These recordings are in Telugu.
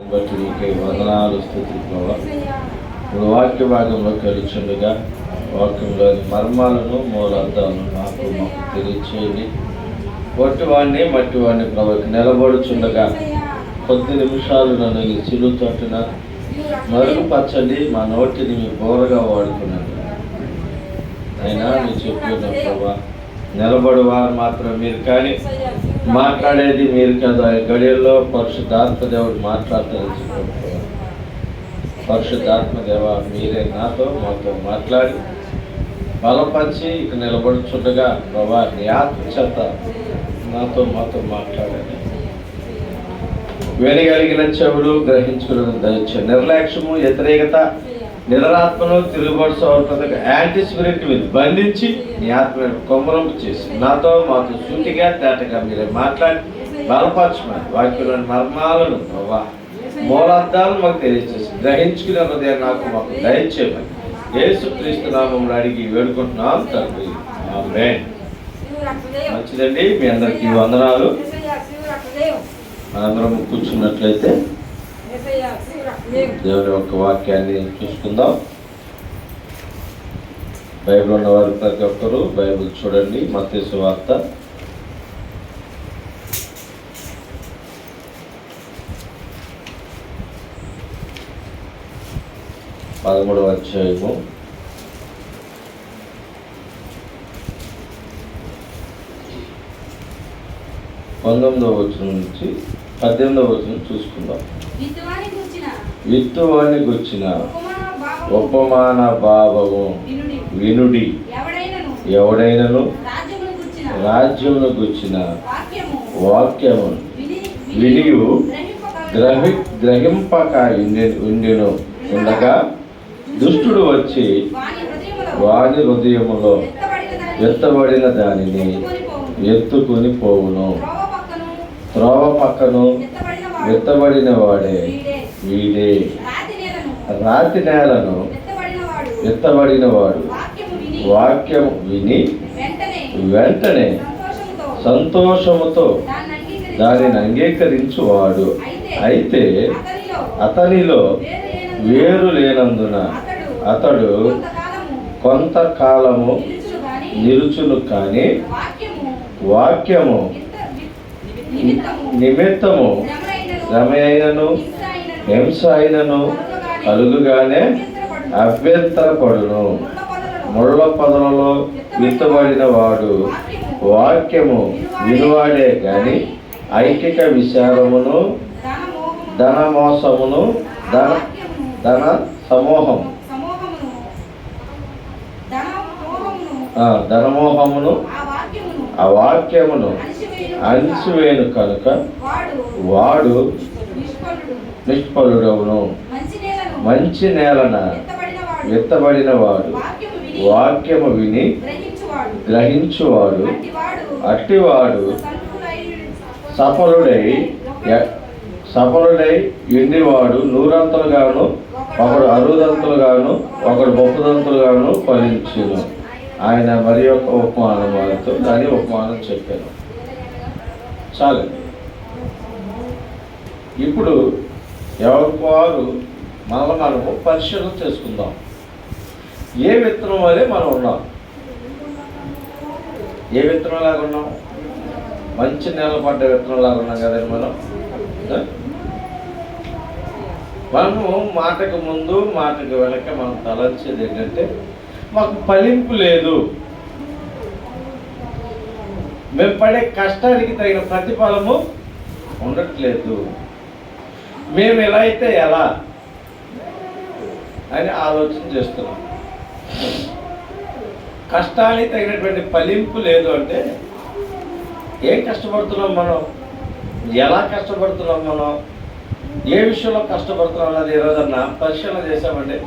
బట్టి నీకే వందనాలు స్తుతులు ప్రభావ. ఇప్పుడు వాక్య భాగంలోకి వెళుచుండగా వాక్యంలోని మర్మాలను మూలార్థాలను మాకు తెలియచేయండి. మట్టి వాడిని ప్రభావికి నిలబడుచుండగా కొద్ది నిమిషాలు నన్ను ఈ చిరు తట్టున మరుగుపరచండి. మా నోటిని మీ బోరగా వాడుకున్నాను. అయినా మీరు చెప్పిన ప్రభా నిలబడువారు మాత్రం మీరు, కానీ మాట్లాడేది మీరు కదా. గడియల్లో పరిశుద్ధాత్మ దేవుడు మాట్లాడతారు. పరిశుద్ధాత్మ దేవ మీరే మాతో మాట్లాడి బలపరిచి ఇక నిలబడుచుండగా ప్రభా నీ ఆత్మ చేత మాతో మాట్లాడండి. వినగలిగిన చెవులు గ్రహించుకున్న దయచేయండి. నిర్లక్ష్యము, వ్యతిరేకత, నిరాత్మను, తిరుగుబాటు స్వభావాలకు యాంటీ స్పిరిట్ మీద బంధించి నీ ఆత్మను కొమ్మరంపు చేసి మాతో సూటిగా తేటగా మీరే మాట్లాడి బలపరచమని వాక్యంలోని మర్మాలను మూలార్థాలను మాకు తెలియచేసి గ్రహించుకునే హృదయం మాకు దయచేయమని యేసుక్రీస్తు నామములో అడిగి వేడుకుంటున్నాం తండ్రి, ఆమేన్. మంచిదండి, మీ అందరికీ వందనాలు. మనందరం కూర్చున్నట్లయితే దేవుని యొక్క వాక్యాన్ని చూసుకుందాం. బైబిల్ ఉన్నవారు ప్రతి ఒక్కరు బైబిల్ చూడండి. మత్తయి సువార్త 13వ అధ్యాయము 19వ వచనం నుంచి 18వ వచనం చూసుకుందాం. విత్తువాని గుర్చిన ఉపమాన భావము వినుడి. ఎవడైనను రాజ్యమును గుర్చిన వాక్యము వినియు గ్రహింపక ఉండెను ఉండగా దుష్టుడు వచ్చి వాని హృదయములో ఎత్తబడిన దానిని ఎత్తుకుని పోవును. త్రోవ పక్కను ఎత్తబడిన వాడే వీడే. రాతి నేలను ఎత్తబడిన వాడు వాక్యము విని వెంటనే సంతోషముతో దానిని అంగీకరించువాడు అయితే అతనిలో వేరు లేనందున అతడు కొంతకాలము నిలుచును, కానీ వాక్యము నిమిత్తము శ్రమ అయినను హింస అయినను కలుగుగానే అభ్యంతరపడును. ముళ్ళ పొదలలో విత్తబడిన వాడు వాక్యము వినువాడే గాని ఐకిక విచారమును ధనమోసమును ధన ధనమోహమును ఆ వాక్యమును అణిచివేయును కనుక వాడు నిష్ఫలుడవును. మంచి నేలన విత్తబడిన వాడు వాక్యము విని గ్రహించువాడు అట్టివాడు సఫలుడై ఎండివాడు 100 ఒకడు 60 ఒకడు 30 ఫలించును. ఆయన మరి యొక్క ఉపమానం వారితో దాని ఉపమానం చెప్పాను. చాలు. ఇప్పుడు ఎవరికి వారు మనము పరిశీలన చేసుకుందాం. ఏ విత్తనం వల్లే మనం ఉన్నాం? ఏ విత్తనం లాగా ఉన్నాం? మంచి నేల పడ్డ విత్తనం లాగా ఉన్నాం కదండి మనము మాటకు ముందు మాటకు వెనక మనం తలంచేది ఏంటంటే మాకు ఫలింపు లేదు, మేము పడే కష్టానికి తగిన ప్రతిఫలము ఉండట్లేదు, మేము ఎలా అయితే ఎలా అని ఆలోచన చేస్తున్నాం. కష్టానికి తగినటువంటి ఫలింపు లేదు అంటే ఏం కష్టపడుతున్నాం మనం, ఎలా కష్టపడుతున్నాం మనం, ఏ విషయంలో కష్టపడుతున్నాం అన్నది ఈరోజన్నా పరిశీలన చేసామండి.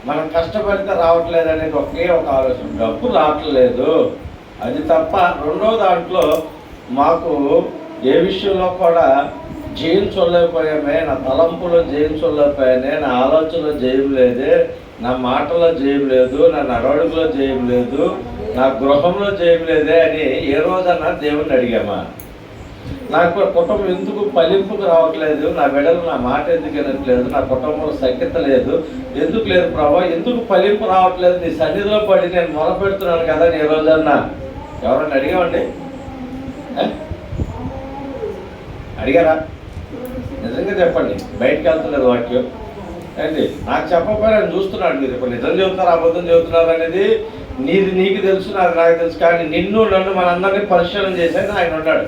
మనం కష్టపడితే రావట్లేదు అనేది ఒకే ఒక ఆలోచన, డబ్బు రావట్లేదు అది తప్ప. రెండో దాంట్లో మాకు ఏ విషయంలో కూడా జయం చూడలేకపోయామే, నా తలంపులో జయం చూడలేకపోయానే, నా ఆలోచనలో జయం లేదే, నా మాటలో జయం లేదు, నా నడవడికలో జయం లేదు, నా గృహంలో జయం లేదే అని ఏ రోజన్నా దేవుణ్ణి అడిగామా? నాకు కుటుంబం ఎందుకు ఫలింపుకు రావట్లేదు, నా బిడ్డలు నా మాట ఎందుకు వినట్లేదు, నా కుటుంబంలో సఖ్యత లేదు, ఎందుకు లేదు ప్రభా, ఎందుకు ఫలింపు రావట్లేదు, నీ సన్నిధిలో పడి నేను మొదలుపెడుతున్నాను కదా నీ రోజన్నా ఎవరన్నా అడిగామండి? అడిగారా? నిజంగా చెప్పండి. బయటకు వెళ్తున్నది వాక్యం ఏంటి? నాకు చెప్పకపోయినా ఆయన చూస్తున్నాడు. మీరు ఇప్పుడు నిజం చెబుతున్నారు అబద్ధం చెబుతున్నారు అనేది నీకు తెలుసు, నాకు తెలుసు. కానీ నిన్ను నన్ను మనందరినీ పరిశీలన చేసేది ఆయన ఉన్నాడు.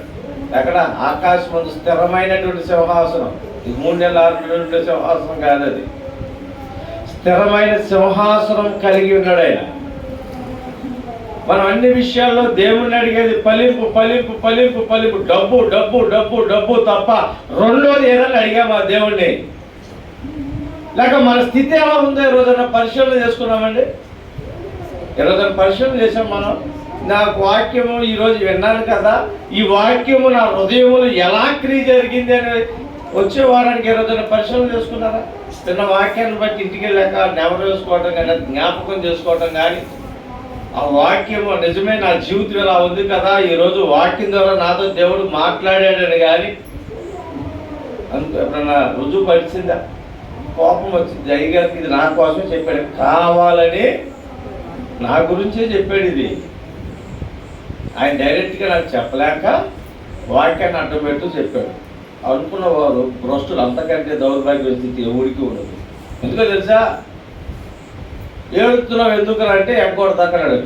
ఎక్కడ? ఆకాశం ముందు స్థిరమైనటువంటి సింహాసనం. ఇది 3 నెలల 6 నెలల సింహాసనం కాదు, అది స్థిరమైన సింహాసనం కలిగి ఉన్నాడు ఆయన. మనం అన్ని విషయాల్లో దేవుణ్ణి అడిగేది ఫలింపు ఫలింపు ఫలింపు ఫలింపు, డబ్బు డబ్బు డబ్బు డబ్బు తప్ప రెండోది ఏదైనా అడిగామా దేవుణ్ణి? లేక మన స్థితి ఎలా ఉందో ఈరోజైనా పరిశీలన చేసుకున్నామండి? ఈరోజైనా పరిశీలన చేసాం మనం. నాకు వాక్యము ఈరోజు విన్నాను కదా, ఈ వాక్యము నా హృదయములు ఎలా క్రియ జరిగింది అని వచ్చే వారానికి ఈరోజైనా పరిశీలన చేసుకున్నారా? చిన్న వాక్యాన్ని బట్టి ఇంటికి వెళ్ళాక నెమరు వేసుకోవటం కానీ, జ్ఞాపకం చేసుకోవటం కానీ, ఆ వాక్యము నిజమే నా జీవితం ఇలా ఉంది కదా, ఈరోజు వాక్యం ద్వారా నాతో దేవుడు మాట్లాడాడని కానీ అంత ఎప్పుడన్నా రుజువు పరిచిందా? కోపం వచ్చింది, అయ్యగారికి ఇది నా కోసమే చెప్పాడు, కావాలని నా గురించే చెప్పాడు. ఇది ఆయన డైరెక్ట్గా నాకు చెప్పలేక వాక్యాన్ని అడ్డపెట్టు చెప్పాడు. అనుకున్న వారు భ్రష్టులు, అంతకంటే దౌర్భాగ్య స్థితి ఎవరికి ఉండదు. ఎందుకో తెలుసా? ఏడుతున్నావు ఎందుకు అంటే ఎక్కడదాకన్నాడు.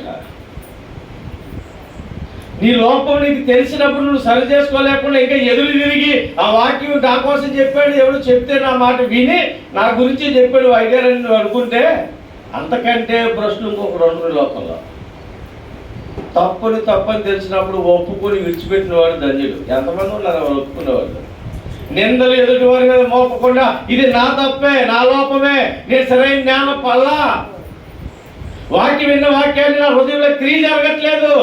నీ లోపం నీకు తెలిసినప్పుడు నువ్వు సరి చేసుకోలేకుండా ఇంకా ఎదురు తిరిగి ఆ వాక్యం నా కోసం చెప్పాడు, ఎవడు చెప్తే నా మాట విని నా గురించి చెప్పాడు అయ్యారని నువ్వు అనుకుంటే అంతకంటే ప్రశ్నలు ఇంకొక 2 లోకంలో. తప్పని తెలిసినప్పుడు ఒప్పుకొని విడిచిపెట్టిన వాడు ధన్యుడు. ఎంతమంది ఉన్నారు ఒప్పుకునేవాళ్ళు? నిందలు ఎదుటి వారి మీద మోపకుండా ఇది నా తప్పే, నా లోపమే, నేను సరైన జ్ఞానం పల్లా, వాక్యం విన్న వాక్యాన్ని నా హృదయంలో క్రియ జరగట్లేదు,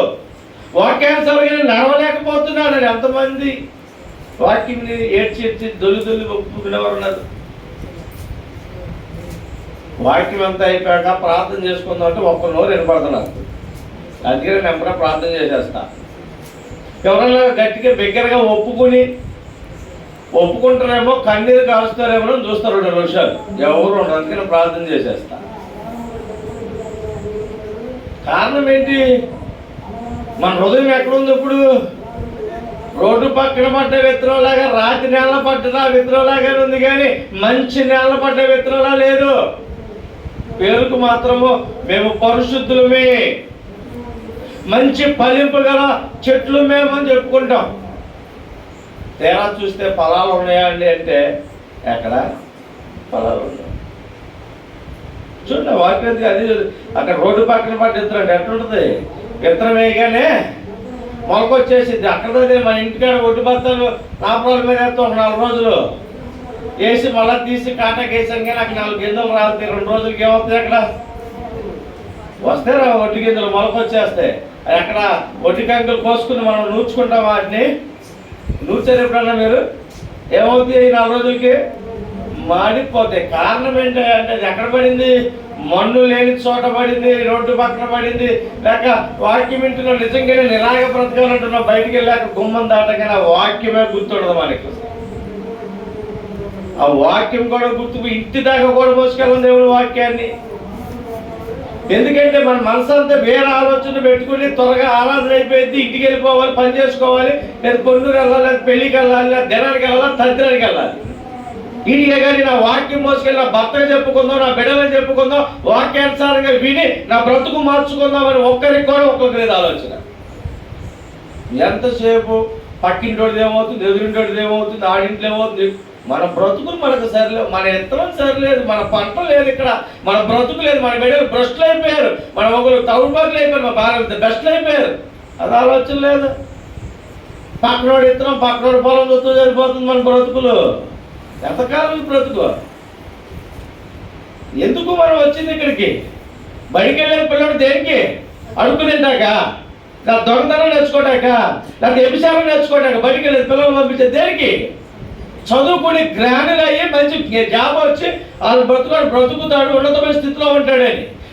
వాక్యానుసారంగా నడవలేకపోతున్నాను అని ఎంతమంది వాక్యంని ఏడ్చి దొల్లి ఒప్పుకునేవారు ఉన్నారు. వాక్యం అంతా అయిపోయాక ప్రార్థన చేసుకుందాం అంటే ఒక్క నోరు వినపడుతున్నారు. అందుకని నెంబర్ ప్రార్థన చేసేస్తా. ఎవరైనా గట్టిగా బిగ్గరగా ఒప్పుకుంటారేమో, కన్నీరు కాలుస్తారేమో అని చూస్తారు 2 నిమిషాలు, ఎవరు ఉండరు. అందుకని ప్రార్థన చేసేస్తా. కారణం ఏంటి? మన హృదయం ఎక్కడుంది ఇప్పుడు? రోడ్డు పక్కన పడ్డ విత్తనంలాగా, రాతి నేల పడ్డ విత్తనంలాగానే ఉంది, కానీ మంచి నేల పడ్డ విత్తనంలా లేదు. పేరుకు మాత్రము మేము పరిశుద్ధులమే, మంచి ఫలింపు గల చెట్లు మేమని చెప్పుకుంటాం. తేడా చూస్తే ఫలాలు ఉన్నాయా అండి అంటే ఎక్కడ ఫలాలు ఉన్నాయి? చూడండి వాక్యం అది. అక్కడ రోడ్డు పక్కన పడ్డ విత్తనం అంటే ఎట్లుంటుంది? విత్తనం వేయగానే మొలకొచ్చేసింది. అక్కడ మన ఇంటికాడ ఒడ్డు బత్తాలు నాపరాల మీద వేస్తాం 4 రోజులు వేసి మళ్ళీ తీసి కాటాకి వేసాం, కానీ అక్కడ 4 గింజలు రాలుతాయి. 2 రోజులకి ఏమవుతాయి? అక్కడ వస్తే ఒడ్డు గింజలు మొలకొచ్చేస్తాయి. అది అక్కడ ఒడ్డు కంకులు కోసుకుని మనం నూర్చుకుంటాం. వాటిని నూర్చారు ఎప్పుడన్నా మీరు? ఏమవుతాయి? 4 రోజులకి మాడిపోతాయి. కారణం ఏంటంటే అది ఎక్కడ పడింది? మన్ను లేని చోట పడింది, రోడ్డు పక్కన పడింది. లేక వాక్యం వింటున్నాం, నిజంగానే నిరాగ బ్రతకాలంటున్నాం, బయటికి వెళ్ళాక గుమ్మం దాటగానే ఆ వాక్యమే గుర్తుండదు మనకి. ఆ వాక్యం కూడా గుర్తుకు ఇంటి దాకా కూడా మోసుకెళ్ళం దేవుడి వాక్యాన్ని. ఎందుకంటే మన మనసు అంతా వేరే ఆలోచన పెట్టుకుని త్వరగా ఆరాధన అయిపోయింది, ఇంటికి వెళ్ళిపోవాలి, పని చేసుకోవాలి, లేదా కొన్నూరు వెళ్ళాలి, లేదా పెళ్ళికి వెళ్ళాలి, లేదా దినానికి వెళ్ళాలి, తద్దినానికి వెళ్ళాలి. ఇంటికే కానీ నా వాక్యం మోసుకెళ్ళి నా భర్తగా చెప్పుకుందాం, నా బిడ్డలని చెప్పుకుందాం, వాక్యానుసారంగా విని నా బ్రతుకు మార్చుకుందాం అని ఒక్కరికి కూడా ఒక్కొక్కరిది ఆలోచన. ఎంతసేపు పక్కింటోడిది ఏమవుతుంది, ఎదురింటోడిది ఏమవుతుంది, ఆడింట్లో ఏమవుతుంది? మన బ్రతుకులు మనకు సరిలేదు, మన ఎత్తనం సరిలేదు, మన పంట లేదు, ఇక్కడ మన బ్రతుకు లేదు, మన బిడ్డలు భ్రష్టులు అయిపోయారు, మన ఒకరు తౌడుబాకులు అయిపోయారు, మన భార్య బెస్ట్లు అయిపోయారు. అది ఆలోచన లేదు. పక్కనోడు ఎత్తనం, పక్కనోడు పొలం చూస్తూ సరిపోతుంది మన బ్రతుకులు. ఎంతకాలం బ్రతుకు? ఎందుకు మనం వచ్చింది ఇక్కడికి? బయటికి వెళ్ళే పిల్లడు దేనికి? అడుగు తింటాక, లేదా దొంగతనం నేర్చుకోటాక, లేదా వ్యభిచారం నేర్చుకోటాక బయటికి వెళ్ళేది పిల్లలు పంపించే దేనికి? చదువుకుని జ్ఞానులు అయ్యి మంచి జాబ్ వచ్చి వాళ్ళు బ్రతుకుతాడు, ఉన్నతమైన స్థితిలో ఉంటాడని.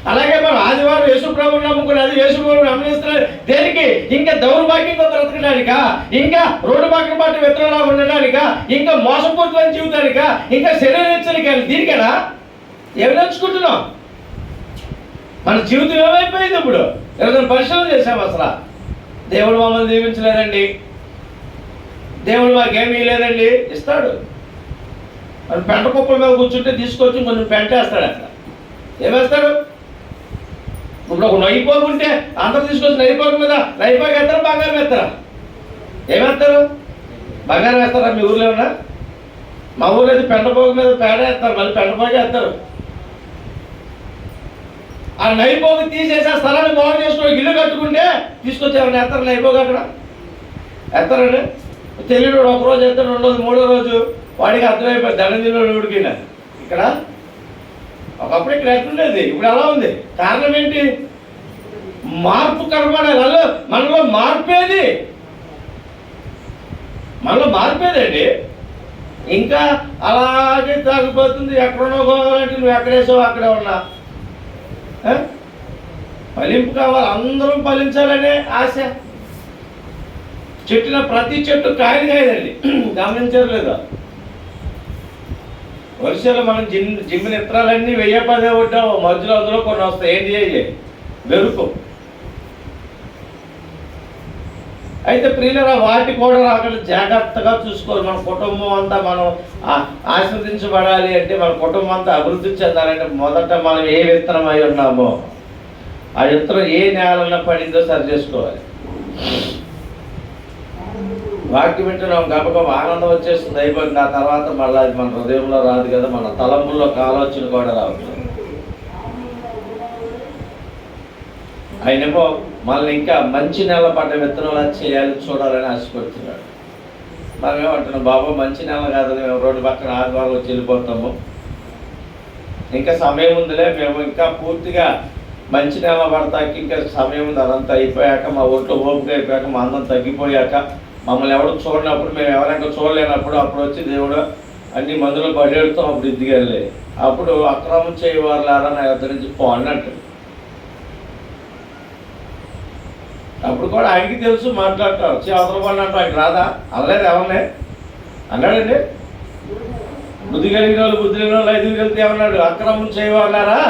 అలాగే మనం ఆదివారం యేసుప్రభుని నమ్ముకుని అది యేసుప్రభుని నమ్మిస్తున్నారు దేనికి? ఇంకా దౌర్భాగ్యంగా బ్రతకడానికా? ఇంకా రోడ్డు పక్కన పట్టు విత్తనంలా ఉండడానికా? ఇంకా మోసపూరితమైన జీవితానికా? ఇంకా శరీరహెచ్చరిక దీనికేనా? ఏమి నేర్చుకుంటున్నాం? మన జీవితం ఏమైపోయింది? ఇప్పుడు ఎవరైనా పరిశీలన చేసాం అసలు? దేవుడు మమ్మల్ని దీవించలేదండి, దేవుడు మాకేమీ లేదండి. ఇస్తాడు. మనం పెంట కుప్పల మీద కూర్చుంటే తీసుకొచ్చి కొంచెం పెంట వేస్తాడు. అక్కడ ఏమేస్తాడు? ఇప్పుడు ఒక నైపోగు ఉంటే అందరూ తీసుకొచ్చి నైపోగు మీద నైపోగు వేస్తారా, బంగారం వేస్తారా? ఏమేస్తారు? బంగారం వేస్తారా? మీ ఊర్లో ఏమన్నా? మా ఊర్లో అయితే పెంటపోగు మీద పేడ వేస్తారు, మళ్ళీ పెంటపోగే వేస్తారు. ఆ నైపోగు తీసేసి ఆ స్థలాన్ని బాగు చేసుకుని ఇల్లు కట్టుకుంటే తీసుకొచ్చి ఎవరైనా వేస్తారు నైపోగు? అక్కడ వేస్తారండి? తెలియడు ఒకరోజు వేస్తాడు, రెండో రోజు, మూడో రోజు వాడికి అర్థమైపోయి దండదిలోడు ఉడికిన. ఇక్కడ ఒకప్పుడు ఇక్కడ ఎట్లుండేది, ఇప్పుడు ఎలా ఉంది? కారణం ఏంటి? మార్పు కనబడాలి. మనలో మార్పేది, మనలో మార్పేదండి. ఇంకా అలాగే తాగిపోతుంది. ఎక్కడున్నా గోవాలంటే నువ్వు ఎక్కడేసావు అక్కడే ఉన్నా. ఫలింపు కావాలి, అందరం ఫలించాలనే ఆశ. చెట్టున ప్రతి చెట్టు కాయలు కాయదండి, గమనించారు లేదా? వర్షాలు మనం జిమ్మిన ఇత్తనాలన్నీ 1010 ఉంటాం, మధ్యలో అందులో కొన్ని వస్తాయి. ఏంటి చేయాలి? బెరుకు. అయితే ప్రియులరా, వాటి కూడా రాకుండా జాగ్రత్తగా చూసుకోవాలి. మన కుటుంబం అంతా మనం ఆస్వాదించబడాలి అంటే, మన కుటుంబం అంతా అభివృద్ధి చెందాలంటే మొదట మనం ఏ విత్తనం అయి ఉన్నామో ఆ విత్తనం ఏ నేలలో పడిందో సరి చేసుకోవాలి. వాక్యం వింటున్నాం గబగబ ఆనందం వచ్చేస్తుంది, అయిపోయింది. ఆ తర్వాత మళ్ళీ అది మన హృదయంలో రాదు కదా, మన తలంపుల్లో ఆలోచన కూడా రావచ్చు. ఆయనేమో మనల్ని ఇంకా మంచి నెల పడ్డ విత్తనాలు చేయాలి, చూడాలని ఆశపడుతున్నాడు. మనం ఏమంటున్నాం? బాబా మంచి నెల కాదు, మేము రోడ్డు పక్కన ఆదివారం వచ్చి వెళ్ళిపోతాము, ఇంకా సమయం ఉందిలే, మేము ఇంకా పూర్తిగా మంచి నెల పడతాకి ఇంకా సమయం ఉంది. అదంతా అయిపోయాక, మా ఒంట్లో ఓపిక అయిపోయాక, మా అందం తగ్గిపోయాక, మమ్మల్ని ఎవరు చూడనప్పుడు, మేము ఎవరైనా చూడలేనప్పుడు అప్పుడు వచ్చి దేవుడు అన్ని మందులు పడేడుతాం. అప్పుడు ఇదిగలే, అప్పుడు అక్రమం చేయవారులారా నా యొద్ద నుంచి పో అన్నట్టు. అప్పుడు కూడా ఆయనకి తెలుసు మాట్లాడతారు. అవతల పడినట్టు ఆయనకి రాదా? అనలేదు ఎవరినే అన్నాడండి. బుద్ధి కలిగిన వాళ్ళు, బుద్ధి లేని వాళ్ళు 5 వెళ్తే ఏమన్నాడు? అక్రమం చేయవారులారా.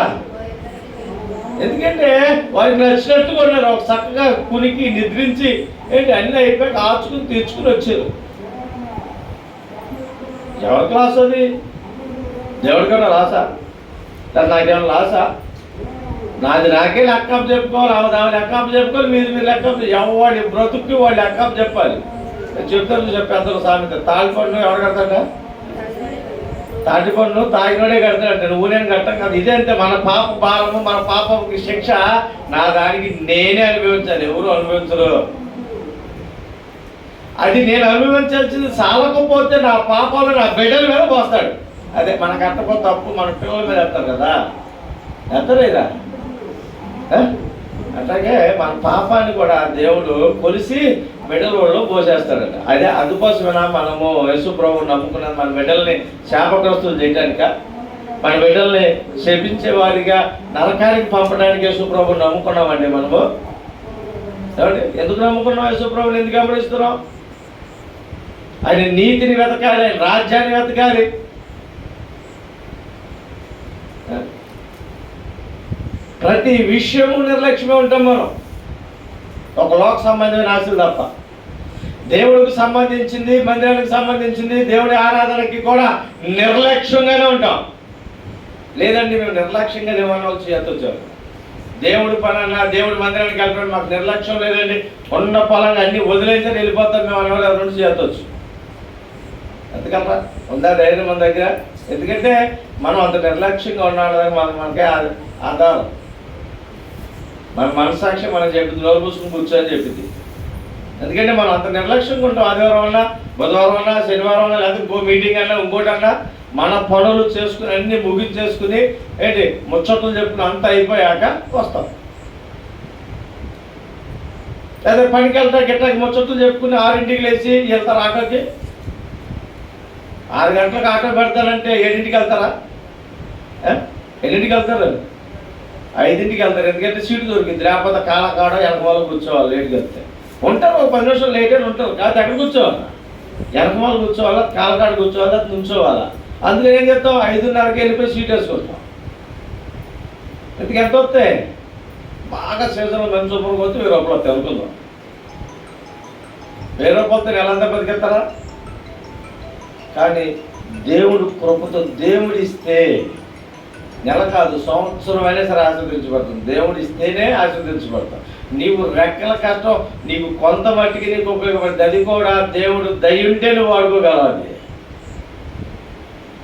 ఎందుకంటే వారికి నచ్చినట్టుగా ఉన్నారు. ఒక చక్కగా కునికి నిద్రించి ఏంటి అన్నీ అయిపోయాక ఆచుకుని తీర్చుకుని వచ్చారు. ఎవరి క్లాస్ అది? దేవుడికన్నా లాసా? నాకేమన్నా లాసా? నాది నాకే లెక్కపు చెప్పుకోవాలి, ఆమె లెక్కపు చెప్పుకోవాలి, మీరు లెక్కపు. ఎవరి బ్రతుక్కి వాళ్ళు లెక్కపు చెప్పాలి. చెప్తాను చెప్పేంత సామెత. తాళి పన్ను ఎవరు కడతాడ? తాటి పన్ను తాగినోడే కడతాడంటే, నువ్వు నేను కట్టం కదా. ఇదే అంతే, మన పాప భారము, మన పాపకి శిక్ష నా దానికి నేనే అనుభవించాలి, ఎవరు అనుభవించరు. అది నేను అనుభవించాల్సింది చాలకపోతే నా పాపాలు నా బిడ్డల మీద పోస్తాడు. అదే మన కట్టకపోతే తప్పు మన పిల్లల మీద వేస్తారు కదా, ఎత్తలేదా? అట్లాగే మన పాపాన్ని కూడా దేవుడు కొలిసి బిడ్డల వాళ్ళు పోసేస్తాడట. అదే అందుకోసమైనా మనము యేసు ప్రభువుని నమ్ముకున్నది మన బిడ్డల్ని శాపగ్రస్తులు చేయడానిక, మన బిడ్డల్ని శపించే వారిగా నరకానికి పంపడానికి యేసు ప్రభువుని నమ్ముకున్నామండి మనము. ఏమండి? ఎందుకు నమ్ముకున్నాం? యేసు ప్రభువుని ఎందుకు గమనిస్తున్నాం? ఆయన నీతిని వెతకాలి, ఆయన రాజ్యాన్ని వెతకాలి. ప్రతి విషయము నిర్లక్ష్యమే ఉంటాం మనం, ఒక లోక సంబంధమైన ఆశలు తప్ప. దేవుడికి సంబంధించింది, మందిరానికి సంబంధించింది, దేవుడి ఆరాధనకి కూడా నిర్లక్ష్యంగానే ఉంటాం. లేదండి మేము నిర్లక్ష్యంగా దేవాలయాలు చేయొచ్చు. దేవుడి పని అన్నా, దేవుడి మందిరానికి వెళ్ళడం మాకు నిర్లక్ష్యం లేదండి, ఉన్న పొలంగా అన్ని వదిలేసి వెళ్ళిపోతాం మేము అనే వాళ్ళు రెండు చేయొచ్చు. ఎందుకన్నా ఉందా ధైర్యం మన దగ్గర? ఎందుకంటే మనం అంత నిర్లక్ష్యంగా ఉన్నాడు మనకే ఆధారం. మన మనసాక్షి మనం చెప్పింది, నోరు పూసుకుని కూర్చొని చెప్పింది. ఎందుకంటే మనం అంత నిర్లక్ష్యంగా ఉంటాం. ఆదివారం అన్నా, బుధవారం అన్నా, శనివారం అన్నా, లేకపోతే ఇంకో మీటింగ్ అన్నా, ఇంకోటి అన్నా, మన పనులు చేసుకుని అన్నీ ముగించేసుకుని ఏంటి ముచ్చట్లు చెప్పుకుని అంతా అయిపోయాక వస్తాం. లేదా పనికి వెళ్తా గిట్టకి ముచ్చట్లు చెప్పుకుని 6ంటికి లేచి వెళ్తారు ఆటోకి. 6 గంటలకు ఆటో పెడతారంటే 7ంటికి వెళ్తారా? ఎన్నింటికి వెళ్తారు? 5ంటికి వెళ్తారు, ఎందుకంటే సీటు దొరికింది. లేకపోతే కాడ వెనకమాల కూర్చోవాలి. లేట్గా వెళ్తే ఉంటారు, ఒక 10 నిమిషాలు లేట్ అని ఉంటారు. కాదు ఎక్కడ కూర్చోవాలా, వెనకమాల కూర్చోవాలా, కాడ కూర్చోవాలా, నుంచోవాలా. అందుకని ఏం చేస్తాం, 5:30కి వెళ్ళిపోయి సీట్ వేసుకుంటాం. ఎందుకు ఎంత వస్తాయి, బాగా సీజన్లో మంచి సూపర్ పోతే 1000 రూపాయలు వస్తాయి అనుకుందాం. 1000 రూపాయలతో నెలంతా బతికేస్తారా? కానీ దేవుడు కృపతో దేవుడు ఇస్తే నెల కాదు, సంవత్సరం అయినా సరే ఆశీర్వదించబడుతుంది. దేవుడు ఇస్తేనే ఆశీర్వదించబడతాం. నీవు రెక్కల కష్టం నీకు కొంత మట్టికి నీకు ఉపయోగపడుతుంది. అది కూడా దేవుడు దయ ఉంటే నువ్వు వాడుకోగలవాలి.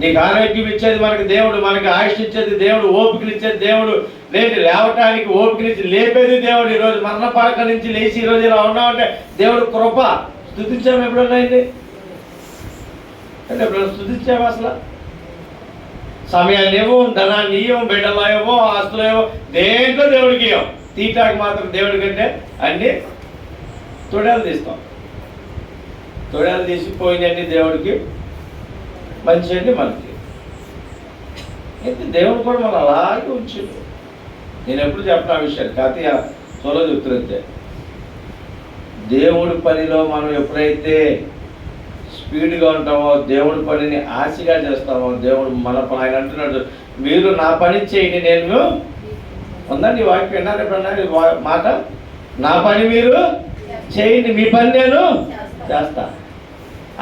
నీకు ఆరోగ్యం ఇచ్చేది మనకి దేవుడు, మనకి ఆయుష్ ఇచ్చేది దేవుడు, ఓపికలు ఇచ్చేది దేవుడు, లేదు లేవటానికి ఓపికనిచ్చి లేపేది దేవుడు. ఈరోజు మరణ పడక నుంచి లేచి ఈరోజు ఇలా ఉన్నామంటే దేవుడు కృప. స్తుతించాము ఎప్పుడన్నా అయింది అంటే ఎప్పుడన్నా స్తుతించాము? అసలు సమయాన్ని ఏమో, ధనాన్ని ఇవ్వం, బిడ్డలో ఏమో, ఆస్తులు ఏమో, దేంట్లో దేవుడికి ఇవ్వం. తీటాకి మాత్రం దేవుడి కంటే అన్నీ తొడేలు తీస్తాం. తొడేలు తీసిపోయినన్ని దేవుడికి, మంచి అండి మనకి. అయితే దేవుడు కూడా మనం అలాగే ఉంచిండు. నేను ఎప్పుడు చెప్పిన ఆ విషయాన్ని కాకపోతే సోలో చెప్తున్నట్టే, దేవుడి పనిలో మనం ఎప్పుడైతే స్పీడ్గా ఉంటామో, దేవుడి పనిని ఆశగా చేస్తామో, దేవుడు మన పని, ఆయన అంటున్నాడు, మీరు నా పని చేయండి, నేను ఉందండి వాక్యం విన్నారు ఎప్పుడన్నా మాట, నా పని మీరు చేయండి, మీ పని నేను చేస్తా.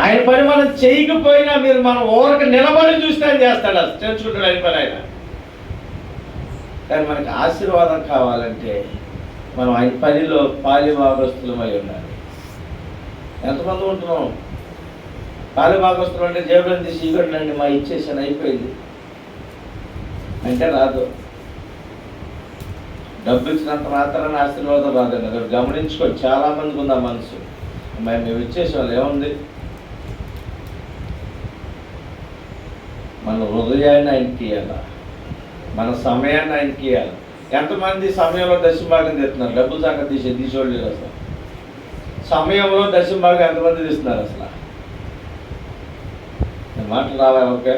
ఆయన పని మనం చేయకపోయినా మీరు మనం ఊరికి నిలబడి చూస్తే ఆయన చేస్తాడు, అసలు తెలుసుకుంటాడు ఆయన పని ఆయన. కానీ మనకి ఆశీర్వాదం కావాలంటే మనం ఆయన పనిలో పాలిభాగస్తులమై ఉండాలి. ఎంతమంది ఉంటున్నాం పాలిభాగస్తులు అంటే జేబులను తీసి ఇవ్వండి మా ఇచ్చేసాను అయిపోయింది అంటే రాదు. డబ్బు ఇచ్చినంత మాత్రాన్ని ఆశీర్వాదం రాదండి. అక్కడ గమనించుకోండి, చాలామందికి ఉంది ఆ మనసు, మేము ఇచ్చేసాం ఏముంది. మన హృదయాన్ని ఆయనకి ఇవ్వాలి, మన సమయాన్ని ఆయనకి ఇవ్వాలి. ఎంతమంది సమయంలో దశంభాగం తీస్తున్నారు? డబ్బులు సంగతి తీసేవాళ్ళు లేదు అసలు. సమయంలో దశంభాగం ఎంతమంది తీస్తున్నారు అసలు? మాటలు రావా? ఓకే,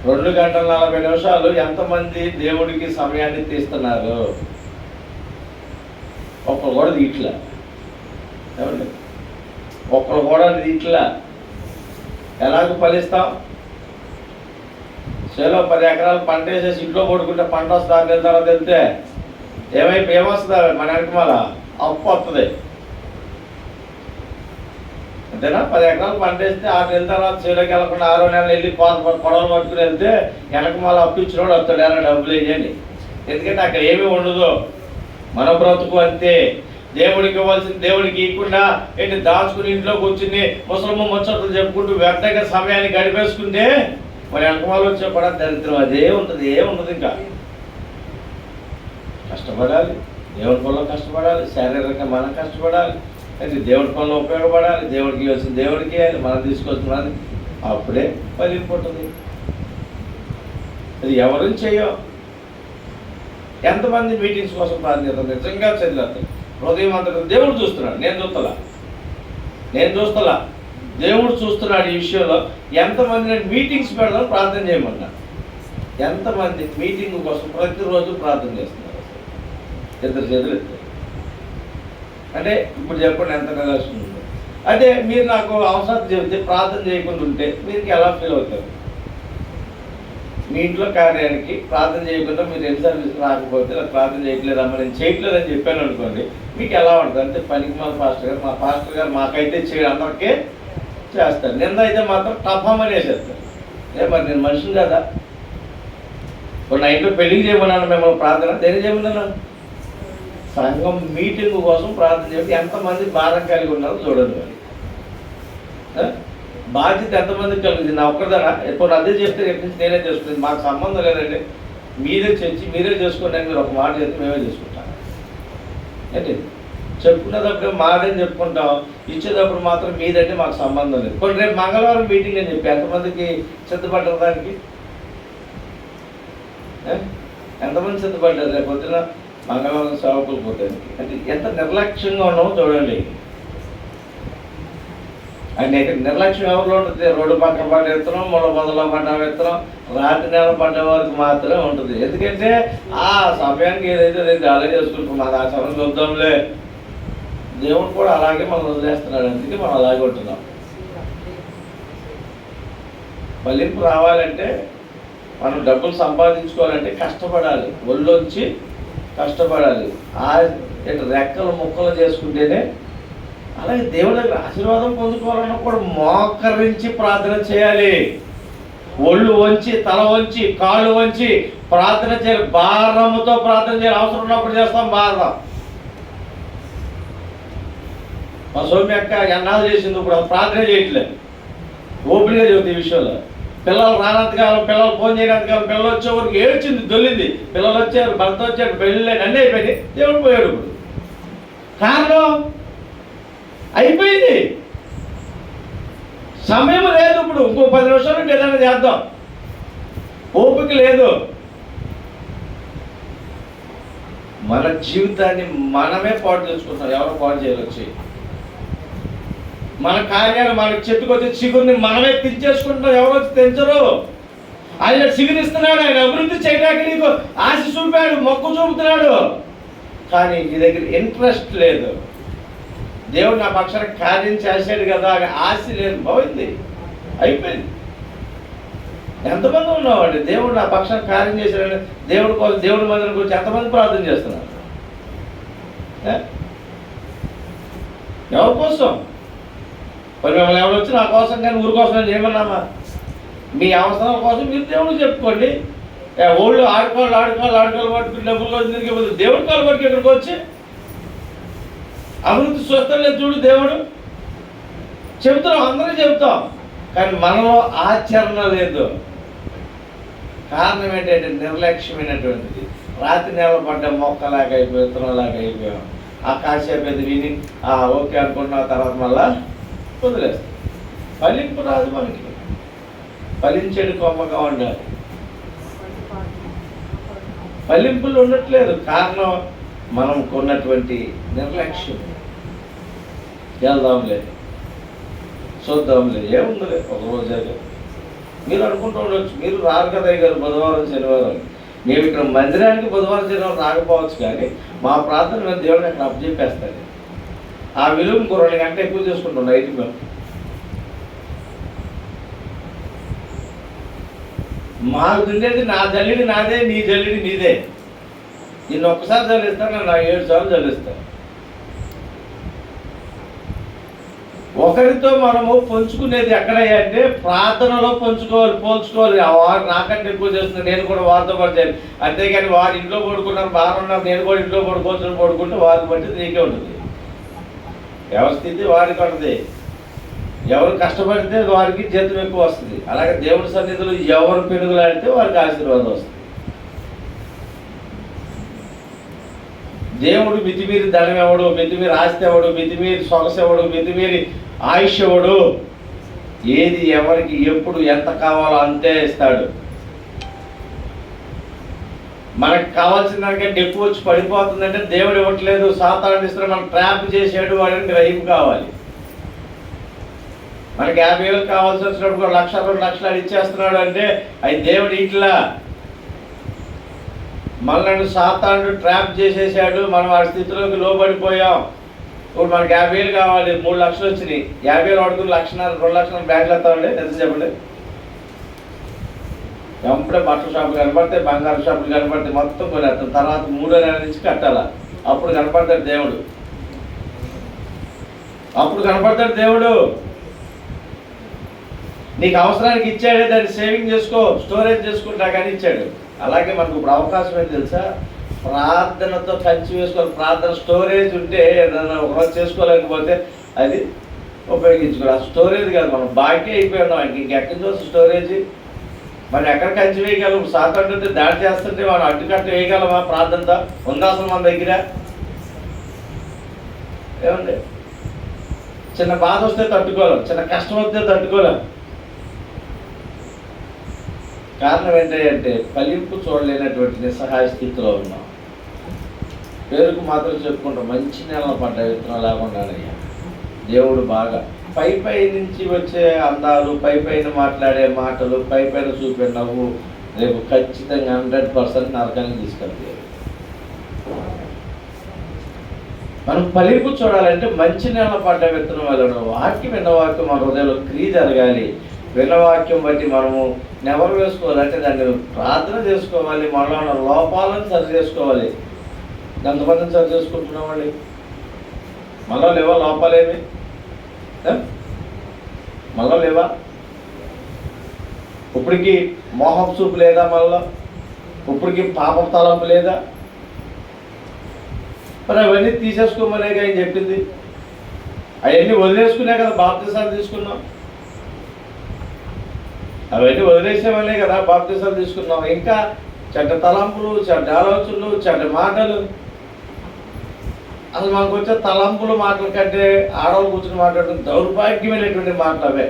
2 గంటల 40 నిమిషాలు ఎంతమంది దేవుడికి సమయాన్ని తీస్తున్నారు? ఒక్కరు కూడా తీట్లా, ఏమండి? ఒక్కరు కూడా తీట్లా. ఎలాగ ఫలిస్తాం? చేలో 10 ఎకరాలు పంట వేసేసి ఇంట్లో పడుకుంటే పంట వస్తుంది. 6 నెలల తర్వాత వెళ్తే ఏమొస్తుందా? మన వెనకమాల అప్పు వస్తుంది, అంతేనా? 10 ఎకరాలు పంట వేస్తే 6 నెలల తర్వాత చేలోకి వెళ్ళకుండా 6వ నెలలు వెళ్ళి కొడవలు పట్టుకుని వెళ్తే వెనకమాల అప్పు ఇచ్చినోడు వస్తాడు, ఎలా డబ్బులు వేయని. ఎందుకంటే అక్కడ ఏమీ ఉండదు. మన బ్రతుకు అంతే. దేవుడికి ఇవ్వాల్సిన దేవుడికి ఇవ్వకుండా ఏంటి దాచుకుని ఇంట్లో కూర్చుని ముసలమ్మ ముచ్చట్లు చెప్పుకుంటూ వ్యర్థంగా సమయాన్ని గడిపేసుకుంటే మరి వెనకమాల వచ్చే కూడా దరిద్రం అదే ఉంటుంది, ఏముండదు. ఇంకా కష్టపడాలి, దేవుడి పనిలో కష్టపడాలి, శారీరకంగా మనం కష్టపడాలి, అయితే దేవుడి పనిలో ఉపయోగపడాలి, దేవుడికి ఇవ్వాల్సిన దేవుడికి వేయాలి, మనం తీసుకొస్తున్నది, అప్పుడే ఫలింపు ఉంటుంది. అది ఎవరు చెయ్యం. ఎంతమంది మీటింగ్స్ కోసం ప్రార్థిస్తారు? నిజంగా చదివేస్తారు, హృదయం అంతా దేవుడు చూస్తున్నాడు, నేను చూస్తలా దేవుడు చూస్తున్నాడు. ఈ విషయంలో ఎంతమంది నేను మీటింగ్స్ పెడదాం ప్రార్థన చేయమన్నా, ఎంతమంది మీటింగ్ కోసం ప్రతిరోజు ప్రార్థన చేస్తున్నారు? ఇద్దరు చేతులు ఎత్తారు. అంటే ఇప్పుడు చెప్పండి ఎంత రిలేషన్ ఉందో. అదే మీరు నాకు అవసరం చెబితే ప్రార్థన చేయకుండా ఉంటే మీరు ఎలా ఫీల్ అవుతారు? మీ ఇంట్లో కార్యానికి ప్రార్థన చేయకుండా మీరు ఎన్ని సర్వీస్ రాకపోతే నాకు ప్రార్థన చేయట్లేదమ్మా, నేను చేయట్లేదని చెప్పాను అనుకోండి, మీకు ఎలా ఉంటుంది? అంటే పనికి మా పాస్టర్ గారు మాకైతే అందరికీ చేస్తారు, నిన్న అయితే మాత్రం టఫామని వేసేస్తారు. మరి నేను మనిషిని కదా. ఇప్పుడు నా ఇంట్లో పెళ్లికి చేయమన్నాను, మిమ్మల్ని ప్రార్థన దేని చేయమన్నాను? సంఘం మీటింగ్ కోసం ప్రార్థన చేసి ఎంతమంది భారం కలిగి ఉన్నారో చూడండి. మరి బాధ్యత ఎంతమందికి కలిగింది? నా ఒక్కరిదానా? ఎప్పుడు అదే చేస్తే రేపు నుంచి నేనే చేసుకుంది, మాకు సంబంధం లేదండి, మీరే చర్చి మీరే చేసుకోండి అని మీరు ఒక మాట చేస్తే మేమే చేసుకుంటాం. ఏంటి చెప్పుకునేటప్పుడు మాదని చెప్పుకుంటాం, ఇచ్చేటప్పుడు మాత్రం మీదంటే మాకు సంబంధం లేదు. కొన్ని రేపు మంగళవారం మీటింగ్ అని చెప్పి ఎంతమందికి సిద్ధపడ్డారు? దానికి ఎంతమంది సిద్ధపడ్డారు? రేపు పొద్దున మంగళవారం సేవకులు పోతానికి. అంటే ఎంత నిర్లక్ష్యంగా ఉన్నామో చూడండి. అనేక నిర్లక్ష్యం ఎవరిలో ఉంటుంది? రోడ్డు పక్కన పడ్డ విత్తనం, ముళ్ళ పొదలో పడ్డ విత్తనం, రాత్రి నెల పడ్డ వరకు మాత్రమే ఉంటుంది. ఎందుకంటే ఆ సమయానికి ఏదైతే అలా చేసుకుంటాం, మన ఆ సమయం చూద్దాంలే. దేవుడు కూడా అలాగే మనం వదిలేస్తున్నాడు, అందుకే మనం అలాగే ఉంటున్నాం. ఫలింపు రావాలంటే, మనం డబ్బులు సంపాదించుకోవాలంటే కష్టపడాలి, ఒళ్ళొంచి కష్టపడాలి. ఆ రెక్కలు ముక్కలు చేసుకుంటేనే. అలాగే దేవుడి దగ్గర ఆశీర్వాదం పొందుకోవాలన్నా కూడా మోకరించి ప్రార్థన చేయాలి. ఒళ్ళు వంచి, తల వంచి, కాళ్ళు వంచి ప్రార్థన చేయాలి. భారముతో ప్రార్థన చేయాలి. అవసరం ఉన్నప్పుడు చేస్తాం భారం. మా సౌమ్య అక్క ఎన్నాళ్ళు చేసింది, ఇప్పుడు ప్రార్థన చేయట్లేదు. ఓపెన్గా చెబుతుంది ఈ విషయంలో. పిల్లలు రానంతకాలం, పిల్లలు ఫోన్ చేయనంతకాలం, పిల్లలు వచ్చే వరకు ఏడ్చింది, దొల్లింది. పిల్లలు వచ్చారు, భర్త వచ్చారు, పెళ్ళి అన్నీ అయిపోయింది. దేవుడు పోయాడు. ఇప్పుడు కారణం అయిపోయింది, సమయం లేదు. ఇప్పుడు ఇంకో 10 నిమిషాలు ఏదైనా చేద్దాం, ఓపిక లేదు. మన జీవితాన్ని మనమే పాటు చేసుకుంటాం, ఎవరో పాటు చేయవచ్చు. మన కార్యాలు, మనకి చెట్టుకొచ్చే చిగురిని మనమే తెంచేసుకుంటాం, ఎవరో వచ్చి తెంచరు. ఆయన చిగురిస్తున్నాడు, ఆయన అభివృద్ధి చేయడానికి నీకు ఆశ చూపాడు, మొక్కు చూపుతున్నాడు. కానీ నీ దగ్గర ఇంట్రెస్ట్ లేదు. దేవుడు నా పక్షాన కార్యం చేశాడు కదా అని ఆశ లేదు, పోయింది, అయిపోయింది. ఎంతమంది ఉన్నామండి దేవుడు నా పక్షాన కార్యం చేశాడని దేవుడి కోసం, దేవుడి మందిరం గురించి ఎంతమంది ప్రార్థన చేస్తున్నారు? ఎవరి కోసం? మరి మిమ్మల్ని ఎవరు వచ్చి నా కోసం కానీ ఊరి కోసం నేను ఏమన్నామా? మీ అవసరాల కోసం మీరు దేవుడికి చెప్పుకోండి. ఓళ్ళు ఆడుకోవాలి పట్టుకుని డబ్బులు వచ్చి దేవుడి కాలు పట్టుకు ఎక్కడికి వచ్చి అభివృద్ధి చూస్తాం లేదు చూడు. దేవుడు చెబుతున్నాం, అందరూ చెబుతాం, కానీ మనలో ఆచరణ లేదు. కారణం ఏంటంటే నిర్లక్ష్యమైనటువంటిది. రాత్రి నెల పడ్డ మొక్కలాగా అయిపోయి, విత్తనంలాగా అయిపోయాం. ఆ కాసేపు అది విని ఓకే అనుకున్న తర్వాత మళ్ళా వదిలేస్తాం. ఫలింపు రాదు మనకి. ఫలించేది కొమ్మగా ఉండాలి. ఫలింపులు ఉండట్లేదు. కారణం మనం కొన్నటువంటి నిర్లక్ష్యం. వెళ్దాంలే, చూద్దాంలే, ఏముందిలే ఒకరోజు. మీరు అనుకుంటూ ఉండొచ్చు, మీరు రారు కదా గారు బుధవారం శనివారం. మేము ఇక్కడ మందిరానికి బుధవారం శనివారం రాకపోవచ్చు, కానీ మా ప్రార్థన మేము దేవుడిని అక్కడ అప్పచెప్పేస్తాను. ఆ విలువ ఇంకో 2 గంటలు ఎక్కువ చేసుకుంటాం నైట్. మేము మాకు ఉండేది నా జల్లిడి నాదే, నీ జల్లిడి నీదే. నిన్ను ఒక్కసారి చల్లిస్తాను, నేను 7 సార్లు చల్లిస్తాను. ఒకరితో మనము పంచుకునేది ఎక్కడయ్యా అంటే ప్రార్థనలో పోల్చుకోవాలి. వారు నాకంటే ఎక్కువ చేస్తుంది, నేను కూడా వారితో పాటు చేయాలి. అంతేగాని వారు ఇంట్లో పడుకున్నారు, బాగా ఉన్నారు, నేను కూడా ఇంట్లో పడుకుంటే వారిని బట్టి నీకే ఉంటుంది. ఎవరి స్థితి వారికి ఉంటుంది. ఎవరు కష్టపడితే వారికి జీతం ఎక్కువ వస్తుంది. అలాగే దేవుడి సన్నిధిలో ఎవరు పెనుగులాడితే వారికి ఆశీర్వాదం వస్తుంది. దేవుడు మితిమీరి ధనం ఎవడు, మితిమీరి ఆస్తి ఎవడు, మితిమీరి సొగసు ఎవడు, మితిమీరి ఆయుష్ ఎవడు. ఏది ఎవరికి ఎప్పుడు ఎంత కావాలో అంతే ఇస్తాడు. మనకు కావాల్సిన దానికంటే ఎక్కువ వచ్చి పడిపోతుందంటే దేవుడు ఇవ్వట్లేదు, సాతాను ఇస్తున్నాడు, మనం ట్రాప్ చేసాడు వాడిని గ్రహింపు కావాలి. మనకి 50,000 కావాల్సి వచ్చినప్పుడు 1,00,000 2 లక్షలు ఇచ్చేస్తున్నాడు అంటే అది దేవుడు ఇట్లా మనల్ని సాతాను ట్రాప్ చేసేసాడు. మనం ఆ స్థితిలోకి లోబడిపోయాం. ఇప్పుడు మనకి 50,000 కావాలి, 3 లక్షలు వచ్చినాయి. 50,000 అడుగులు 1,00,000 2 లక్షలు బ్యాంకులు వస్తామండి. ఎంత చెప్పండి. ఎప్పుడే బట్టల షాపులు కనపడితే, బంగారు షాపులు కనపడితే మొత్తం కొనేస్తాం. తర్వాత 3వ నెల నుంచి కట్టాలా. అప్పుడు కనపడతాడు దేవుడు. అప్పుడు కనపడతాడు దేవుడు. నీకు అవసరానికి ఇచ్చాడే, దాన్ని సేవింగ్ చేసుకో, స్టోరేజ్ చేసుకుంటా కానీ ఇచ్చాడు. అలాగే మనకు ఇప్పుడు అవకాశం ఏంటి తెలుసా? ప్రార్థనతో కంచి వేసుకోవాలి. ప్రార్థన స్టోరేజ్ ఉంటే ఏదైనా ఒకరోజు చేసుకోలేకపోతే అది ఉపయోగించుకోవాలి. ఆ స్టోరేజ్ కాదు, మనం బాకీ అయిపోయినాం. ఇంకెక్కడి నుంచి స్టోరేజ్? మనం ఎక్కడ కంచి వేయగలం? సాతానుడితో దాడి చేస్తుంటే మనం అడ్డుకట్ట వేయగలమా? ప్రార్థనతో ఉందా అసలు మన దగ్గర? ఏమండి, చిన్న బాధ వస్తే తట్టుకోలేం, చిన్న కష్టం వస్తే తట్టుకోలేం. కారణం ఏంటంటే ఫలింపు చూడలేనటువంటి నిస్సహాయ స్థితిలో ఉన్నాం. పేరుకు మాత్రం చెప్పుకుంటాం, మంచి నెలలు పడ్డ విత్తనం లేకుండానయ్యా. దేవుడు బాగా పై నుంచి వచ్చే అందాలు, పైన మాట్లాడే మాటలు, పైన చూపే నవ్వు రేపు ఖచ్చితంగా 100% నరకానికి తీసుకెళ్తాయి. మనం ఫలింపు చూడాలంటే మంచి నేల పడ్డ విత్తనం వల్ల వాక్యం విన్న వాక్యం మన హృదయంలో క్రియ జరగాలి. విన్న వాక్యం బట్టి మనము నెవరు వేసుకోవాలి అంటే దాన్ని ప్రార్థన చేసుకోవాలి. మనలో ఉన్న లోపాలను సరి చేసుకోవాలి. ఎంతమందిని సరి చేసుకుంటున్నామండి? మనలో లేవా లోపాలేమి? మనలో లేవా? ఇప్పటికి మోహం చూపు లేదా? మనలో ఇప్పటికి పాపం తలంపు లేదా? మరి అవన్నీ తీసేసుకోమనే ఆయన చెప్పింది. అవన్నీ వదిలేసుకునే కదా బాప్తిసాలు తీసుకున్నాం. అవన్నీ వదిలేసేవనే కదా బాప్తిసాలు తీసుకున్నాం. ఇంకా చెడ్డ తలంపులు, చెడ్డ ఆలోచనలు, చెడ్డ మాటలు. అసలు మనకు వచ్చే తలంపులు మాటల కంటే ఆడవాళ్ళు కూర్చొని మాట్లాడడం దౌర్భాగ్యమైనటువంటి మాటలు అవే.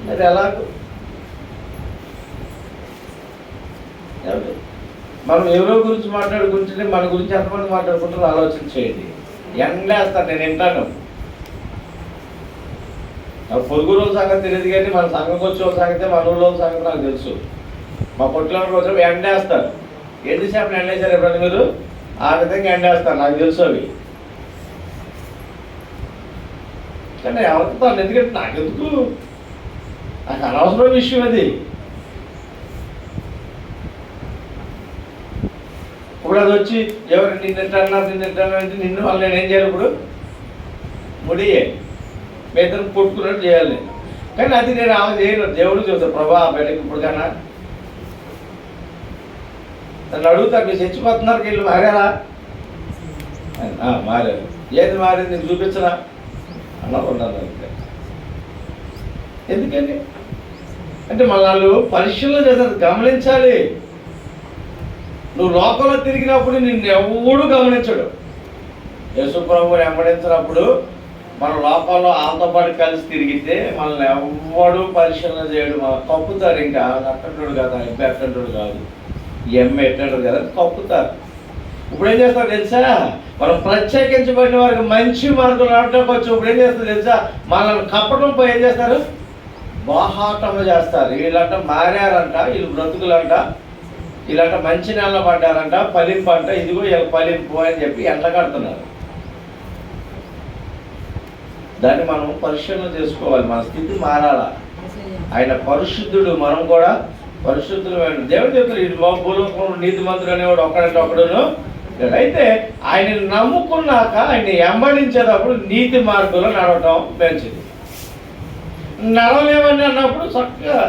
మరి ఎలాగో మనం ఎవరో గురించి మాట్లాడుకుంటే మన గురించి ఎంతమంది మాట్లాడుకుంటారో ఆలోచన చేయండి. ఎండేస్తాను, నేను వింటాను. పొరుగు రోజు సంగతి తెలియదు కానీ మన సంఘకు వచ్చే సంగతి, మన ఊళ్ళో సంగతి నాకు తెలుసు. మా పొట్టులో వచ్చి ఎండేస్తారు. ఎంతసేపు ఎండేశారు ఎప్పుడైనా మీరు? ఆ విధంగా ఎండేస్తారు, నాకు తెలుసు అవి. కానీ అవుతాను, ఎందుకంటే నాకెందుకు, నాకు అనవసరమైన విషయం అది. ఇప్పుడు అది వచ్చి ఎవరు నిన్నెట్టన్నారు అంటే నిన్ను వాళ్ళు నేను ఏం చేయాలి? ఇప్పుడు ముడియే మీ ఇద్దరు కొట్టుకున్నట్టు చేయాలి. కానీ అది నేను ఆమె చేయను. దేవుడు చెబుతాను, ప్రభా బయటకు ఇప్పుడు కన్నా నన్ను అడుగుతారు, మీరు చచ్చిపోతున్నారు వీళ్ళు మారారా? మారారు. ఏది మారింది నీకు చూపించరా అన్న ఉన్నాను. ఎందుకని అంటే మన వాళ్ళు పరిశీలన చేస్తారు, గమనించాలి. నువ్వు లోకంలో తిరిగినప్పుడు నిన్ను ఎవడు గమనించడు. యేసు ప్రభువుని వెంబడించినప్పుడు మన లోకంలో వాళ్ళతో పాటు కలిసి తిరిగితే మనల్ని ఎవడు పరిశీలన చేయడు. మనం కప్పుతారు. ఇంకా అట్టంటుడు కదా, ఎంపీ అట్టంటుడు కాదు, ఎంఏ ఎట్టంటుడు కదా, కప్పుతారు. ఇప్పుడు ఏం చేస్తారు తెలుసా? మనం ప్రత్యేకించబడిన వారికి మంచి మార్గం నడవడానికి వచ్చి ఇప్పుడు ఏం చేస్తారు తెలుసా? మనల్ని కప్పడం పోయి ఏం చేస్తారు? బాహాటం చేస్తారు. వీళ్ళంట మారారంట, వీళ్ళు బ్రతుకులంట, వీళ్ళంట మంచి నెల పడ్డారంట, ఫలింపు అంట, ఇదిగో వీళ్ళ ఫలింపు అని చెప్పి ఎండ కడుతున్నారు. దాన్ని మనం పరిశీలన చేసుకోవాలి. మన స్థితి మారాలా. ఆయన పరిశుద్ధుడు, మనం కూడా పరిశుద్ధులు. దేవుడు చెప్తారు, ఇది మా భూలోకంలో నీతిమంతుడు అనేవాడు ఒక్కడంటే ఒక్కడును. అయితే ఆయన నమ్ముకున్నాక ఆయన వెంబడించేటప్పుడు నీతి మార్గంలో నడవటం మంచిది. నడవలేమని అన్నప్పుడు చక్కగా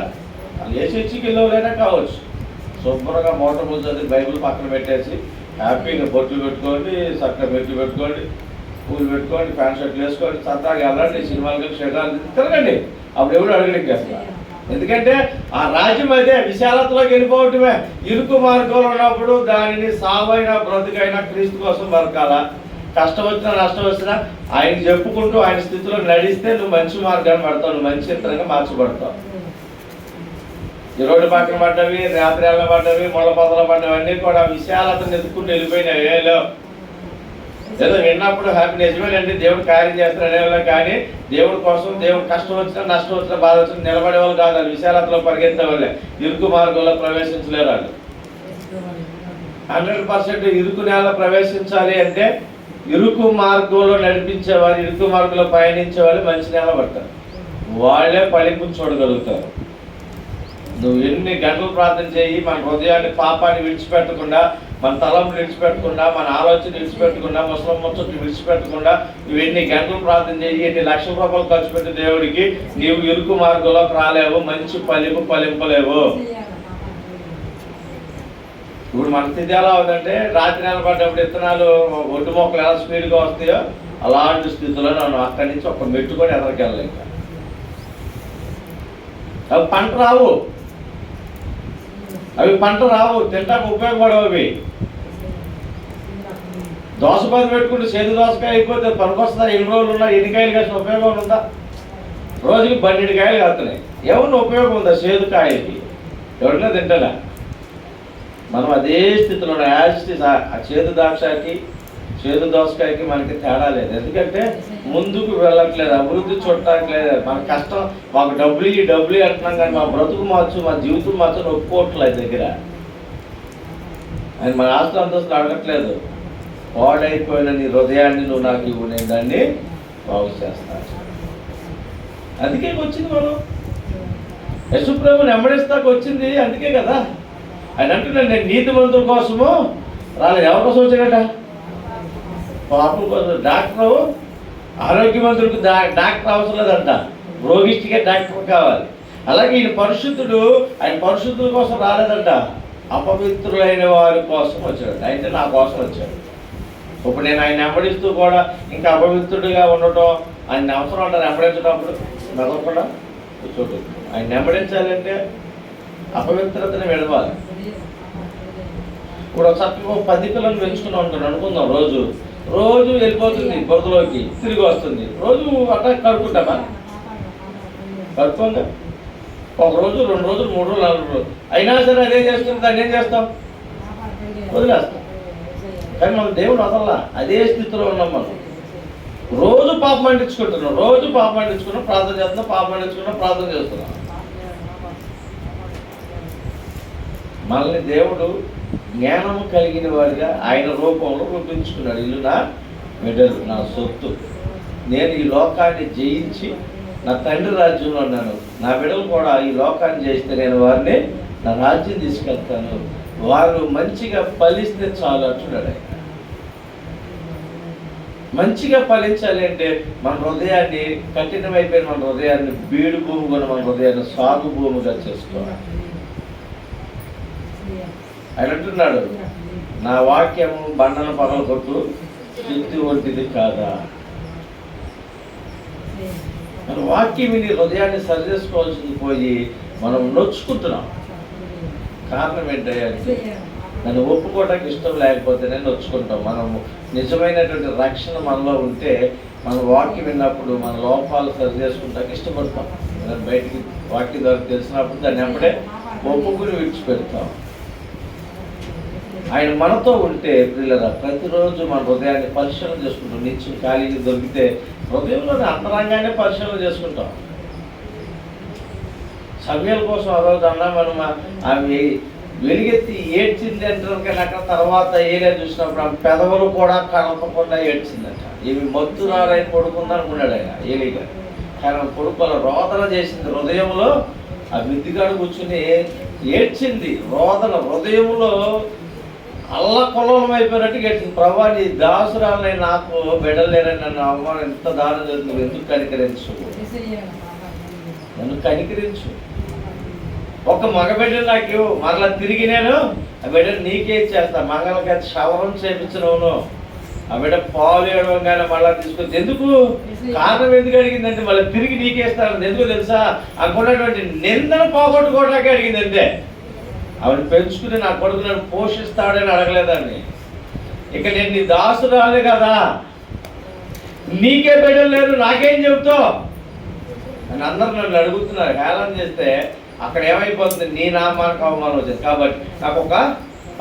ఏ చర్చికి వెళ్ళలేనా కావచ్చు, శుభ్రంగా మోటార్ బుల్ చదివి బైబిల్ పక్కన పెట్టేసి హ్యాపీగా బొట్లు పెట్టుకోండి, చక్కగా మెట్లు పెట్టుకోండి, పూలు పెట్టుకోండి, ప్యాంట్ షర్ట్లు వేసుకోండి, సరదాగా వెళ్ళండి, సినిమాలకి షెడాలు తిరగండి. అప్పుడు ఎవరు అడగడానికి అసలు. ఎందుకంటే ఆ రాజ్యం అయితే విశాలతలోకి వెళ్ళిపోవటమే. ఇరుకు మార్గంలో ఉన్నప్పుడు దానిని సావైన బ్రతుకైనా క్రీస్తు కోసం బతకాల. కష్టం వచ్చినా నష్టం వచ్చినా ఆయనకి చెప్పుకుంటూ ఆయన స్థితిలో నడిస్తే నువ్వు మంచి మార్గాన్ని పడతావు, నువ్వు మంచి చిత్రంగా మార్చబడతావు. ఈ రోడ్డు పక్కన పడ్డవి, రాత్రిళ్ళ పడ్డవి, ముళ్ళ పొదలు పడ్డవి అన్నీ కూడా విశాలతను ఎత్తుకుంటూ వెళ్ళిపోయినాయి. ఏదో విన్నప్పుడు హ్యాపీ నిజమేనండి, దేవుడు కార్యం చేస్తారు అనేవాళ్ళు. కానీ దేవుడి కోసం, దేవుడు కష్టం వచ్చినా నష్టం వచ్చినా బాధ వచ్చినా నిలబడే వాళ్ళు కాదు. వాళ్ళు విశాలతలో పరిగెత్తే వాళ్ళే. ఇరుకు మార్గంలో ప్రవేశించలేరు వాళ్ళు. 100% ఇరుకు నేల ప్రవేశించాలి అంటే ఇరుకు మార్గంలో నడిపించేవాళ్ళు, ఇరుకు మార్గంలో పయనించే వాళ్ళు మంచి నేల పడతారు. వాళ్ళే ఫలింపుని చూడగలుగుతారు. నువ్వు ఎన్ని గంటలు ప్రార్థన చేయి, మన హృదయాన్ని పాపాన్ని విడిచిపెట్టకుండా, మన తలంపులు విడిచిపెట్టకుండా, మన ఆలోచన విడిచిపెట్టకుండా, ముసలం ముచ్చట్లు విడిచిపెట్టకుండా నువ్వు ఎన్ని గంటలు ప్రార్థన చేయి, ఎన్ని లక్షల రూపాయలు ఖర్చు పెట్టి దేవుడికి, నీవు ఇరుకు మార్గంలోకి రాలేవు, మంచి ఫలింపలేవు. ఇప్పుడు మన స్థితి ఎలా అవుతుందంటే, రాత్రి నిలబడ్డప్పుడు విత్తనాలు ఒడ్డు మొక్కలు ఎలా స్పీడ్గా వస్తాయో అలాంటి స్థితిలో నన్ను అక్కడి నుంచి ఒక మెట్టుకొని ఎదరికెళ్ళాలి. ఇంకా అవి పంట రావు, తింటాకు ఉపయోగపడవు. అవి దోసపాతి పెట్టుకుంటే చేదు దోసకాయ అయిపోతే పనికొస్తుందా? ఎన్ని రోజులు ఉన్నా ఎన్ని కాయలు కాసిన ఉపయోగం ఉందా? రోజుకి 12 కాయలు కాస్తున్నాయి. ఏమన్నా ఉపయోగం ఉందా చేదు కాయకి? ఎవరైనా తింటారా? మనం అదే స్థితిలో ఆ చేదు ద్రాక్షకి చేదు దోసకాయకి మనకి తేడా లేదు. ఎందుకంటే ముందుకు వెళ్ళట్లేదు, అభివృద్ధి చూడట్లేదు. మన కష్టం, మాకు డబ్బులు అంటున్నాం కానీ మా బ్రతుకు మార్చు, మా జీవితం మార్చు ఒప్పుకోవట్లేదు దగ్గర. ఆయన మన ఆస్తులు అంతస్తులు అడగట్లేదు. పాడైపోయిన నీ హృదయాన్ని నువ్వు నాకు ఇవ్వు, నేను దాన్ని బాగు చేస్తాను. అందుకే వచ్చింది మనం యశుప్రభుని వెంబడిస్తాకు వచ్చింది. అందుకే కదా ఆయన అంటున్నాడు, నేను నీతిమంతుల కోసము రాలేదు. ఎవరి కోసం వచ్చాడట? పాపం కోసం. డాక్టరు ఆరోగ్యవంతుడికి డాక్టర్ అవసరం లేదంట, రోగిష్టిగా డాక్టర్ కావాలి. అలాగే ఈయన పరిశుద్ధుడు, ఆయన పరిశుద్ధుల కోసం రాలేదంట, అపవిత్రులైన వారి కోసం వచ్చాడు. అయితే నా కోసం వచ్చాడు. ఇప్పుడు నేను ఆయన వెంబడిస్తూ కూడా ఇంకా అపవిత్రుడిగా ఉండటం ఆయన అవసరం అంటారు. వెంబడించటప్పుడు మెదకుండా కూర్చోడు. ఆయన వెంబడించాలంటే అపవిత్రతని విడవాలి. ఇప్పుడు చక్కగా 10 పిల్లలు పెంచుకుని ఉంటాను అనుకుందాం. రోజు వెళ్ళిపోతుంది బురదలోకి, తిరిగి వస్తుంది. రోజు అట్లా కడుక్కుంటామా? కడుక్కోంగా. 1 రోజు, 2 రోజులు, 3 రోజులు, 4 రోజులు అయినా సరే అదే చేస్తుంది. దాన్ని ఏం చేస్తాం? వదిలేస్తాం. కానీ మన దేవుడు వదల్లా, అదే స్థితిలో ఉన్నాం మనం. రోజు పాపం అంటించుకుంటున్నాం, ప్రార్థన చేస్తున్నాం, ప్రార్థన చేస్తున్నాం. మనల్ని దేవుడు జ్ఞానము కలిగిన వాడిగా ఆయన రూపంలో రూపించుకున్నాడు. ఇల్లు నా బిడ్డలు, నా సొత్తు. నేను ఈ లోకాన్ని జయించి నా తండ్రి రాజ్యంలో ఉన్నాను. నా బిడ్డలు కూడా ఈ లోకాన్ని జయిస్తే నేను వారిని నా రాజ్యం తీసుకెళ్తాను. వారు మంచిగా ఫలిస్తే చాలు అంటున్నాడు ఆయన. మంచిగా ఫలించాలి అంటే మన హృదయాన్ని, కఠినమైపోయిన మన హృదయాన్ని బీడు భూమిగా, మన హృదయాన్ని సాగు భూమిగా చేసుకోవాలి. ఆయన అంటున్నాడు, నా వాక్యము బండను పగలగొట్టు శక్తి వంటిది కాదా. మన వాక్యం విని హృదయాన్ని సరి చేసుకోవాల్సింది పోయి మనం నొచ్చుకుంటున్నాం. కారణం ఏంటంటే నన్ను ఒప్పుకోవడానికి ఇష్టం లేకపోతేనే నొచ్చుకుంటాం. మనం నిజమైనటువంటి రక్షణ మనలో ఉంటే మన వాక్యం విన్నప్పుడు మన లోపాలు సరి చేసుకుంటానికి ఇష్టపడతాం. మనం బయటికి వాక్యం ద్వారా తెలిసినప్పుడు దాన్ని వెంబడే ఒప్పుకుని విడిచిపెడతాం. ఆయన మనతో ఉంటే పిల్లల ప్రతిరోజు మన హృదయాన్ని పరిశీలన చేసుకుంటాం. నిత్యం ఖాళీని దొరికితే హృదయంలోని అంతరంగానే పరిశీలన చేసుకుంటాం. సమయాల కోసం అదవుతున్నా మనం అవి వెలుగెత్తి ఏడ్చింది అంటారు. కానీ అక్కడ తర్వాత ఏరియా చూసినప్పుడు ఆ పెదవులు కూడా కనపకుండా ఏడ్చిందట. ఇవి మత్తురాలై పడుకుందా అనుకున్నాడు ఆయన ఏలిగా. కానీ కొడుకుల రోదన చేసింది హృదయంలో. ఆ మిద్దిగాడు కూర్చుని ఏడ్చింది. రోదన హృదయంలో అల్లకొల్లం అయిపోయినట్టు ఏడ్చింది. ప్రభా, నీ దాసురాలని నాకు బిడ్డలేరని నన్ను అవమానం ఎంత దానం చేస్తుంది, ఎందుకు కనికరించు, నన్ను కనికరించు. ఒక మగ బిడ్డను నాకు మరలా తిరిగి నేను ఆ బిడ్డను నీకే ఇచ్చేస్తాను. మంగళకైతే శవరం చేపించను. ఆ బిడ్డ పాలు ఏడవంగానే మళ్ళీ తీసుకొచ్చి ఎందుకు? కారణం ఎందుకు అడిగిందంటే మళ్ళీ తిరిగి నీకేస్తాను. ఎందుకు తెలుసా? అనుకున్నటువంటి నిందను పోగొట్టుకోవడానికి అడిగిందంటే ఆవిడ పెంచుకుని నా కొడుకు నన్ను పోషిస్తాడని అడగలేదండి. ఇక నేను నీ దాసురాలే కదా, నీకే బిడ్డలు లేరు, నాకేం చెబుతావు అని అందరూ నన్ను అడుగుతున్నారు. హేళన చేస్తే అక్కడ ఏమైపోతుంది? నీ నామానికి అవమానం వచ్చింది. కాబట్టి నాకు ఒక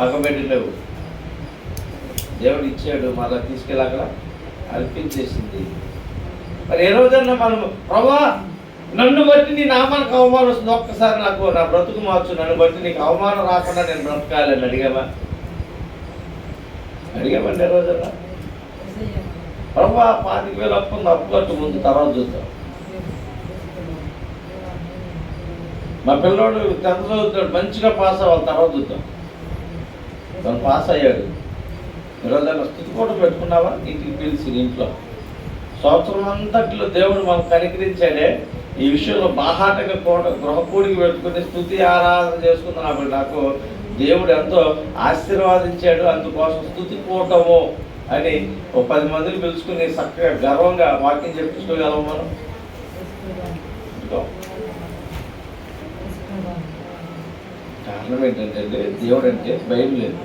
మగ బిడ్డలు లేవు. దేవుడు ఇచ్చాడు, మళ్ళీ తీసుకెళ్ళి అక్కడ అర్పించేసింది. మరి ఏ రోజన్నా మనం ప్రభా నన్ను బట్టి నీ నామానికి అవమానం వస్తుంది, ఒక్కసారి నాకు నా బ్రతుకు మార్చు, నన్ను బట్టి నీకు అవమానం రాకుండా నేను బ్రతకాలని అడిగామండి ఏ రోజన్నా? ప్రభా 25,000 అప్పు కట్టు, ముందు తర్వాత చూద్దాం. మా పిల్లోడు 10th చదువుతాడు, మంచిగా పాస్ అవ్వాలి, తర్వాత చూద్దాం. తను పాస్ అయ్యాడు. ఈరోజు స్థితి కూడా పెట్టుకున్నావా? ఇంటికి పిలిచి ఇంట్లో సంవత్సరం అంతట్లో దేవుడు మనకు కనికరించాడే. ఈ విషయంలో బాహాటగా గృహకూడికి పెట్టుకుని స్తుతి ఆరాధన చేసుకున్నప్పుడు నాకు దేవుడు ఎంతో ఆశీర్వాదించాడు. అందుకోసం స్తుతి కూటము అని 10 మందిని పిలుచుకుని చక్కగా గర్వంగా వాక్యం చెప్పించుకోగలం మనం. కారణం ఏంటంటే దేవుడు అంటే భయం లేదు.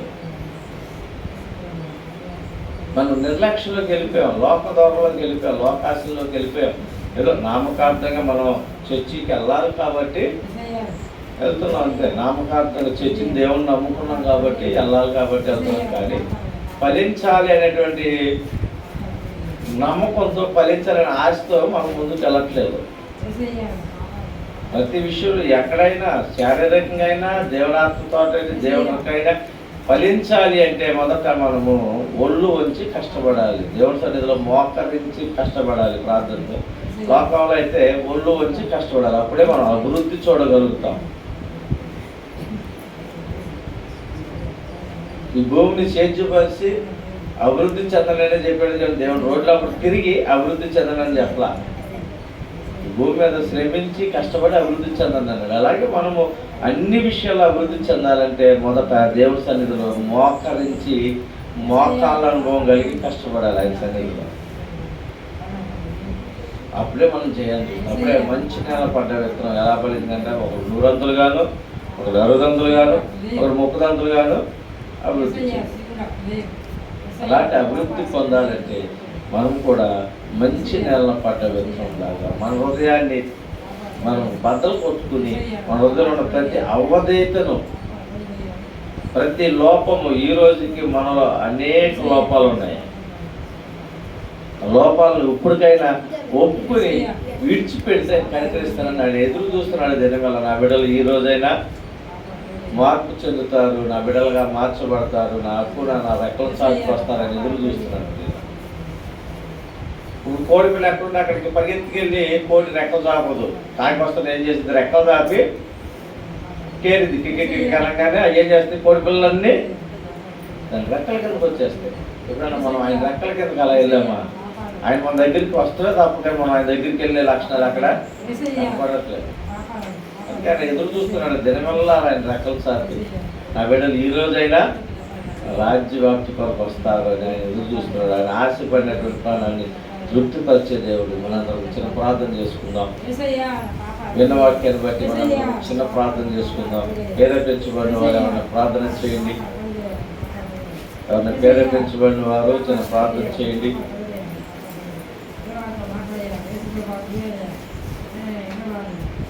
మనం నిర్లక్ష్యంలోకి వెళ్ళిపోయాం, లోక దూరంలోకి వెళ్ళిపోయాం, లోకాశంలోకి వెళ్ళిపోయాం. ఏదో నామకార్థంగా మనం చర్చికి వెళ్ళాలి కాబట్టి వెళ్తున్నాం అంతే. నామకార్థంగా చర్చిని దేవుని నమ్ముకున్నాం కాబట్టి వెళ్ళాలి కాబట్టి వెళ్తున్నాం. కానీ ఫలించాలి అనేటువంటి నమ్మకంతో, ఫలించాలనే ఆశతో మనం ముందుకు వెళ్ళట్లేదు. ప్రతి విషయంలో ఎక్కడైనా శారీరకంగా అయినా దేవుడాత్మతో దేవుడికైనా ఫలించాలి అంటే మొదట మనము ఒళ్ళు వంచి కష్టపడాలి. దేవుడి సన్నిధిలో మోకరించి కష్టపడాలి. ప్రార్థనతో లోకంలో అయితే ఒళ్ళు వంచి కష్టపడాలి. అప్పుడే మనం అభివృద్ధి చూడగలుగుతాం. ఈ భూమిని సేద్యపరిచి అభివృద్ధి చెందనని చెప్పాడు దేవుడు. రోడ్లో అప్పుడు తిరిగి అభివృద్ధి చెందనని చెప్పలా, భూమి మీద శ్రమించి కష్టపడి అభివృద్ధి చెందండి అన్నాడు. అలాగే మనము అన్ని విషయాల్లో అభివృద్ధి చెందాలంటే మొదట దేవుడి సన్నిధిలో మోకరించి మోకాళ్ళ అనుభవం కలిగి కష్టపడాలి ఆయన సన్నిధిలో. అప్పుడే మనం చేయాలి. అప్పుడే మంచి నేల పడ్డ విత్తనం ఎలా పడిందంటే ఒకరు 100 అంతులుగాను, ఒకరు 60 అంతులుగాను, ఒకరు 30 అంతులుగాను అభివృద్ధి చేయాలి. అలాంటి అభివృద్ధి పొందాలంటే మనం కూడా మంచి నేలను పడ్డ విత్తనం లాగా మన హృదయాన్ని మనం బద్దలు కొట్టుకుని మన హృదయంలో ఉన్న ప్రతి అవధేతను, ప్రతి లోపము, ఈ రోజుకి మనలో అనేక లోపాలు ఉన్నాయి. లోపాలను ఇప్పటికైనా ఒప్పుకుని విడిచిపెడితే కనికరిస్తానని ఆయన ఎదురు చూస్తున్నాడు. దీనివల్ల నా బిడ్డలు ఈ రోజైనా మార్పు చెందుతారు, నా బిడ్డలుగా మార్చబడతారు, నాకు నా రెక్కల చాటుకు వస్తారని ఎదురు చూస్తున్నాను. ఇప్పుడు కోడి పిల్ల ఎక్కడుంటే అక్కడికి పరిగెత్తుకెళ్ళి కోడి రెక్కలు చాపదు. తాకి వస్తుంది ఏం చేసింది, రెక్కలు చాపి కేరిది కిక్కి అనగానే ఏం చేస్తుంది, కోడి పిల్లలన్నీ దాని రెక్కల కిందకి వచ్చేస్తాయి. ఎప్పుడైనా మనం ఆయన రెక్కల కిందకి అలా వెళ్ళామా? ఆయన మన దగ్గరికి వస్తే తప్పకుండా మనం ఆయన దగ్గరికి వెళ్ళే లక్షణాలు అక్కడ పడట్లేదు. అందుకని ఎదురు చూస్తున్నాడు దినవల్ల ఆయన రెక్కలు చాపి నా బిడ్డలు ఈ రోజైనా రాజ్యవ్యాప్తి కొరకు వస్తారు అని ఆయన ఎదురు చూస్తున్నాడు. ఆయన ఆశపడినటువంటి ప్రాణాన్ని తృప్తిపరిచే దేవుడు. మనందరం చిన్న ప్రార్థన చేసుకుందాం. విన్న వాక్యాన్ని బట్టి మనందరం చిన్న ప్రార్థన చేసుకుందాం. ప్రేరేపించబడిన వారు ఏమన్నా ప్రార్థన చేయండి. ఎవరైనా ప్రేరేపించబడిన వారు చిన్న ప్రార్థన చేయండి.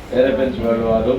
ప్రేరేపించబడిన వారు